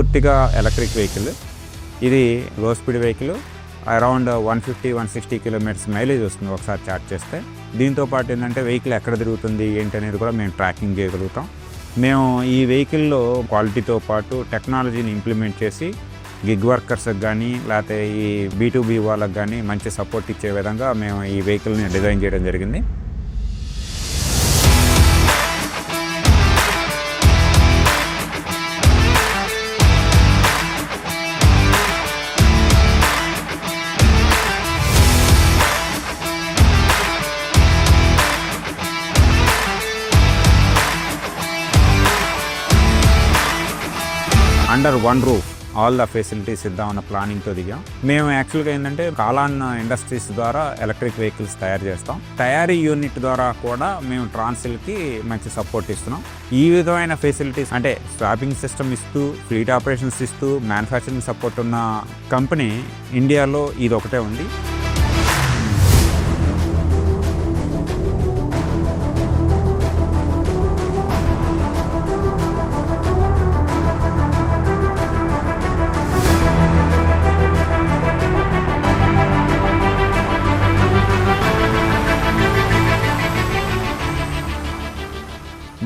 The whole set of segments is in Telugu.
పూర్తిగా ఎలక్ట్రిక్ వెహికల్. ఇది లో speed vehicle. Around 150-160 kilometres mileage వస్తుంది ఒకసారి ఛార్జ్ చేస్తే. దీంతో పాటు ఏంటంటే వెహికల్ ఎక్కడ తిరుగుతుంది ఏంటి అనేది కూడా మేము ట్రాకింగ్ చేయగలుగుతాం. మేము ఈ వెహికల్లో క్వాలిటీతో పాటు టెక్నాలజీని ఇంప్లిమెంట్ చేసి గిగ్ వర్కర్స్కి కానీ లేకపోతే ఈ B2B వాళ్ళకి కానీ మంచి సపోర్ట్ ఇచ్చే విధంగా మేము ఈ వెహికల్ని డిజైన్ చేయడం జరిగింది. Under one roof all the facilities ఇద్దామన్న ప్లానింగ్తో దిగాం. మేము యాక్చువల్గా ఏంటంటే కాలాన్ ఇండస్ట్రీస్ ద్వారా ఎలక్ట్రిక్ వెహికల్స్ తయారు చేస్తాం. తయారీ యూనిట్ ద్వారా కూడా మేము ట్రాన్సిల్కి మంచి సపోర్ట్ ఇస్తున్నాం. ఈ విధమైన ఫెసిలిటీస్ అంటే స్వాపింగ్ సిస్టమ్ ఇస్తూ, ఫ్లీట్ ఆపరేషన్స్ ఇస్తూ, మ్యానుఫ్యాక్చరింగ్ సపోర్ట్ ఉన్న కంపెనీ ఇండియాలో ఇది ఒకటే ఉంది.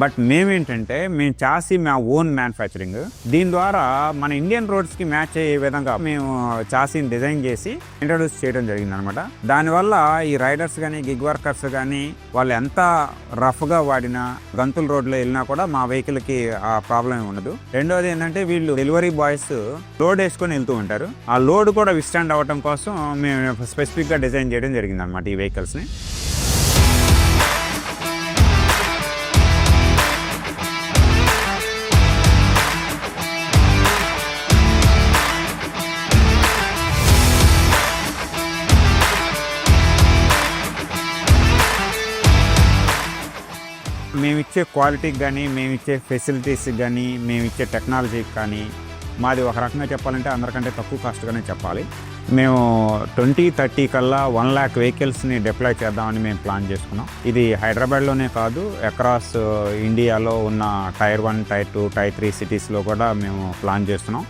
బట్ మేమేంటంటే మేము చాసీ మా ఓన్ మ్యానుఫ్యాక్చరింగ్. దీని ద్వారా మన ఇండియన్ రోడ్స్కి మ్యాచ్ అయ్యే విధంగా మేము చాసీని డిజైన్ చేసి ఇంట్రడ్యూస్ చేయడం జరిగింది అనమాట. దానివల్ల ఈ రైడర్స్ కానీ గిగ్ వర్కర్స్ కానీ వాళ్ళు ఎంత రఫ్గా వాడినా, గంతుల రోడ్లో వెళ్ళినా కూడా మా వెహికల్కి ఆ ప్రాబ్లం ఏమి ఉండదు. రెండోది ఏంటంటే వీళ్ళు డెలివరీ బాయ్స్ లోడ్ వేసుకొని వెళ్తూ ఉంటారు. ఆ లోడ్ కూడా విస్టాండ్ అవ్వడం కోసం మేము స్పెసిఫిక్గా డిజైన్ చేయడం జరిగింది అనమాట ఈ వెహికల్స్ని. మేమిచ్చే క్వాలిటీకి కానీ, మేమిచ్చే ఫెసిలిటీస్కి కానీ, మేమిచ్చే టెక్నాలజీకి కానీ మాది ఒక రకంగా చెప్పాలంటే అందరికంటే తక్కువ కాస్ట్గానే చెప్పాలి. మేము 2030 కల్లా 1 lakh వెహికల్స్ని డిప్లాయ్ చేద్దామని మేము ప్లాన్ చేసుకున్నాం. ఇది హైదరాబాద్లోనే కాదు, అక్రాస్ ఇండియాలో ఉన్న Tier 1, Tier 2, Tier 3 సిటీస్లో కూడా మేము ప్లాన్ చేస్తున్నాం.